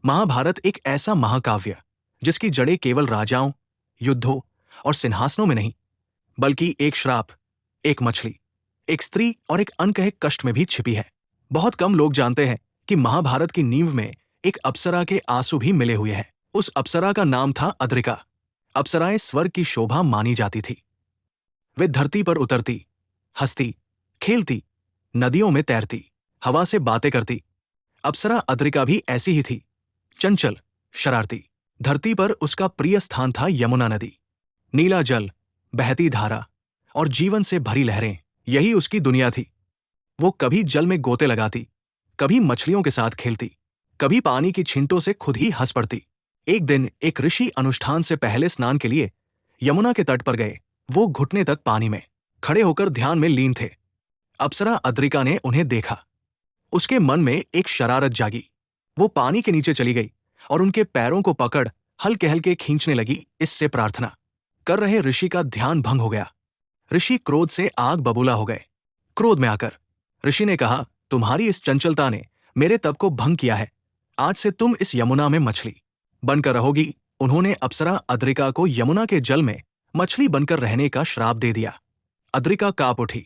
महाभारत एक ऐसा महाकाव्य जिसकी जड़ें केवल राजाओं, युद्धों और सिंहासनों में नहीं, बल्कि एक श्राप, एक मछली, एक स्त्री और एक अनकहे कष्ट में भी छिपी है। बहुत कम लोग जानते हैं कि महाभारत की नींव में एक अप्सरा के आंसू भी मिले हुए हैं। उस अप्सरा का नाम था अद्रिका। अप्सराएं स्वर्ग की शोभा मानी जाती थी। वे धरती पर उतरती, हंसती, खेलती, नदियों में तैरती, हवा से बातें करती। अप्सरा अद्रिका भी ऐसी ही थी, चंचल, शरारती। धरती पर उसका प्रिय स्थान था यमुना नदी। नीला जल, बहती धारा और जीवन से भरी लहरें, यही उसकी दुनिया थी। वो कभी जल में गोते लगाती, कभी मछलियों के साथ खेलती, कभी पानी की छींटों से खुद ही हंस पड़ती। एक दिन एक ऋषि अनुष्ठान से पहले स्नान के लिए यमुना के तट पर गए। वो घुटने तक पानी में खड़े होकर ध्यान में लीन थे। अप्सरा अद्रिका ने उन्हें देखा। उसके मन में एक शरारत जागी। वो पानी के नीचे चली गई और उनके पैरों को पकड़ हल्के हल्के खींचने लगी। इससे प्रार्थना कर रहे ऋषि का ध्यान भंग हो गया। ऋषि क्रोध से आग बबूला हो गए। क्रोध में आकर ऋषि ने कहा, तुम्हारी इस चंचलता ने मेरे तप को भंग किया है। आज से तुम इस यमुना में मछली बनकर रहोगी। उन्होंने अप्सरा अद्रिका को यमुना के जल में मछली बनकर रहने का श्राप दे दिया। अद्रिका कांप उठी।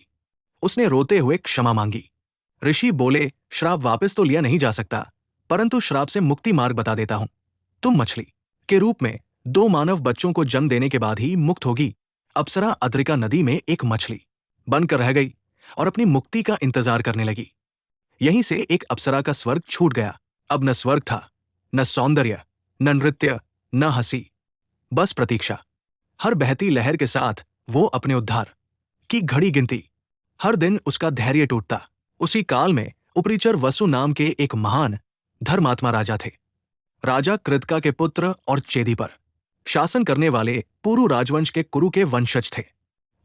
उसने रोते हुए क्षमा मांगी। ऋषि बोले, श्राप वापस तो लिया नहीं जा सकता, परंतु श्राप से मुक्ति मार्ग बता देता हूं। तुम मछली के रूप में 2 मानव बच्चों को जन्म देने के बाद ही मुक्त होगी। अप्सरा अद्रिका नदी में एक मछली बनकर रह गई और अपनी मुक्ति का इंतजार करने लगी। यहीं से एक अप्सरा का स्वर्ग छूट गया। अब न स्वर्ग था, न सौंदर्य, न नृत्य, न हंसी, बस प्रतीक्षा। हर बहती लहर के साथ वो अपने उद्धार की घड़ी गिनती। हर दिन उसका धैर्य टूटता। उसी काल में उपरिचर वसु नाम के एक महान धर्मात्मा राजा थे। राजा कृतका के पुत्र और चेदी पर शासन करने वाले पुरु राजवंश के कुरु के वंशज थे।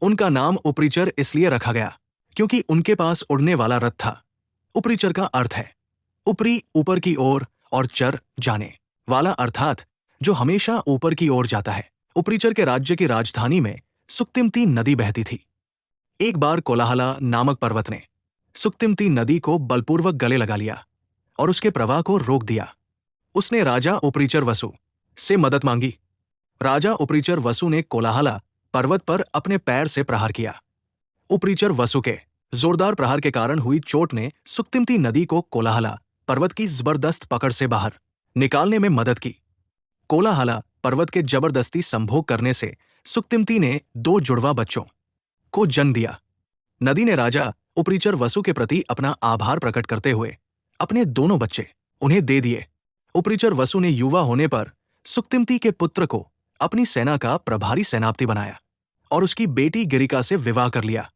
उनका नाम उपरिचर इसलिए रखा गया क्योंकि उनके पास उड़ने वाला रथ था। उपरिचर का अर्थ है ऊपरी, ऊपर की ओर, और चर, जाने वाला, अर्थात जो हमेशा ऊपर की ओर जाता है। उपरिचर के राज्य की राजधानी में सुक्तिमती नदी बहती थी। एक बार कोलाहला नामक पर्वत ने सुक्तिमती नदी को बलपूर्वक गले लगा लिया और उसके प्रवाह को रोक दिया। उसने राजा उपरिचर वसु से मदद मांगी। राजा उपरिचर वसु ने कोलाहला पर्वत पर अपने पैर से प्रहार किया। उपरिचर वसु के जोरदार प्रहार के कारण हुई चोट ने सुक्तिमती नदी को कोलाहला पर्वत की जबरदस्त पकड़ से बाहर निकालने में मदद की। कोलाहला पर्वत के जबरदस्ती संभोग करने से सुक्तिमती ने 2 जुड़वा बच्चों को जन्म दिया। नदी ने राजा उपरिचर वसु के प्रति अपना आभार प्रकट करते हुए अपने दोनों बच्चे उन्हें दे दिए। उपरिचर वसु ने युवा होने पर सुक्तिमती के पुत्र को अपनी सेना का प्रभारी सेनापति बनाया और उसकी बेटी गिरिका से विवाह कर लिया।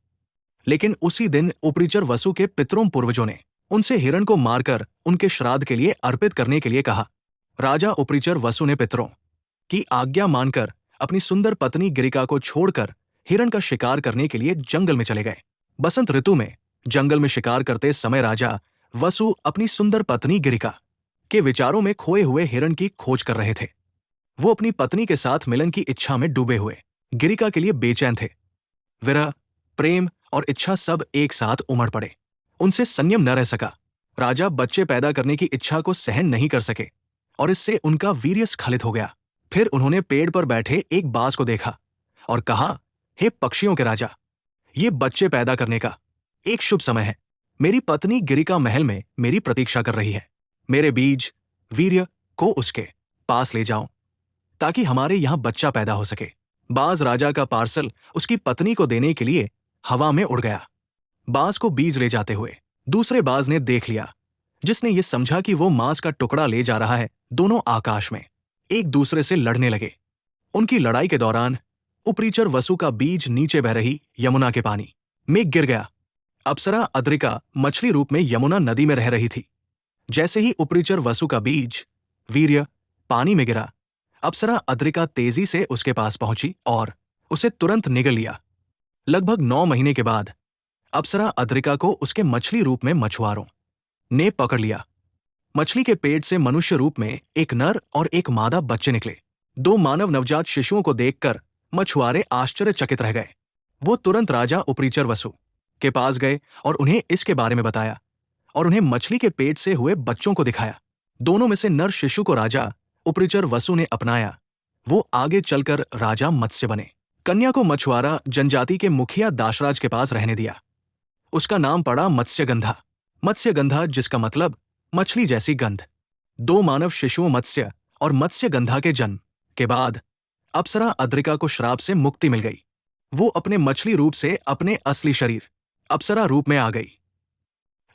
लेकिन उसी दिन उपरिचर वसु के पितरों पूर्वजों ने उनसे हिरण को मारकर उनके श्राद्ध के लिए अर्पित करने के लिए कहा। राजा उपरिचर वसु ने पितरों की आज्ञा मानकर अपनी सुंदर पत्नी गिरिका को छोड़कर हिरण का शिकार करने के लिए जंगल में चले गए। बसंत ऋतु में जंगल में शिकार करते समय राजा वसु अपनी सुंदर पत्नी गिरिका के विचारों में खोए हुए हिरण की खोज कर रहे थे। वो अपनी पत्नी के साथ मिलन की इच्छा में डूबे हुए गिरिका के लिए बेचैन थे। विरह, प्रेम और इच्छा सब एक साथ उमड़ पड़े। उनसे संयम न रह सका। राजा बच्चे पैदा करने की इच्छा को सहन नहीं कर सके और इससे उनका वीर्य स्खलित हो गया। फिर उन्होंने पेड़ पर बैठे एक बाज को देखा और कहा, हे पक्षियों के राजा, ये बच्चे पैदा करने का एक शुभ समय है। मेरी पत्नी गिरिका महल में मेरी प्रतीक्षा कर रही है। मेरे बीज, वीर्य को उसके पास ले जाऊं ताकि हमारे यहां बच्चा पैदा हो सके। बाज राजा का पार्सल उसकी पत्नी को देने के लिए हवा में उड़ गया। बाज को बीज ले जाते हुए दूसरे बाज ने देख लिया। जिसने ये समझा कि वो मांस का टुकड़ा ले जा रहा है। दोनों आकाश में एक दूसरे से लड़ने लगे। उनकी लड़ाई के दौरान उपरिचर वसु का बीज नीचे बह रही यमुना के पानी में गिर गया। अप्सरा अद्रिका मछली रूप में यमुना नदी में रह रही थी। जैसे ही उपरिचर वसु का बीज, वीर्य, पानी में गिरा, अप्सरा अद्रिका तेजी से उसके पास पहुंची और उसे तुरंत निगल लिया। लगभग 9 महीने के बाद अप्सरा अद्रिका को उसके मछली रूप में मछुआरों ने पकड़ लिया। मछली के पेट से मनुष्य रूप में एक नर और एक मादा बच्चे निकले। 2 मानव नवजात शिशुओं को देखकर मछुआरे आश्चर्यचकित रह गए। वो तुरंत राजा उपरिचर वसु के पास गए और उन्हें इसके बारे में बताया और उन्हें मछली के पेट से हुए बच्चों को दिखाया। दोनों में से नर शिशु को राजा उपरिचर वसु ने अपनाया। वो आगे चलकर राजा मत्स्य बने। कन्या को मछुआरा जनजाति के मुखिया दाशराज के पास रहने दिया। उसका नाम पड़ा मत्स्यगंधा। मत्स्यगंधा जिसका मतलब मछली जैसी गंध। दो मानव शिशुओं मत्स्य और मत्स्यगंधा के जन्म के बाद अप्सरा अद्रिका को श्राप से मुक्ति मिल गई। वो अपने मछली रूप से अपने असली शरीर अप्सरा रूप में आ गई।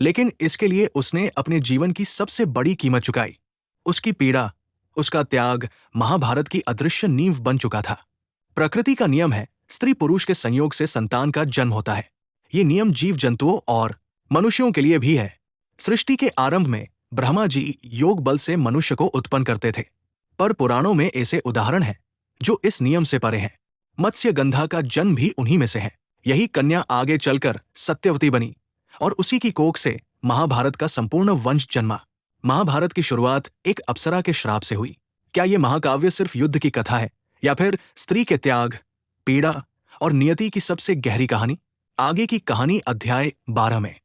लेकिन इसके लिए उसने अपने जीवन की सबसे बड़ी कीमत चुकाई। उसकी पीड़ा, उसका त्याग महाभारत की अदृश्य नींव बन चुका था। प्रकृति का नियम है, स्त्री पुरुष के संयोग से संतान का जन्म होता है। ये नियम जीव जंतुओं और मनुष्यों के लिए भी है। सृष्टि के आरंभ में ब्रह्मा जी योग बल से मनुष्य को उत्पन्न करते थे, पर पुराणों में ऐसे उदाहरण हैं जो इस नियम से परे हैं। मत्स्यगंधा का जन्म भी उन्हीं में से है। यही कन्या आगे चलकर सत्यवती बनी और उसी की कोख से महाभारत का संपूर्ण वंश जन्मा। महाभारत की शुरुआत एक अप्सरा के श्राप से हुई। क्या यह महाकाव्य सिर्फ युद्ध की कथा है या फिर स्त्री के त्याग, पीड़ा और नियति की सबसे गहरी कहानी? आगे की कहानी अध्याय 12 में।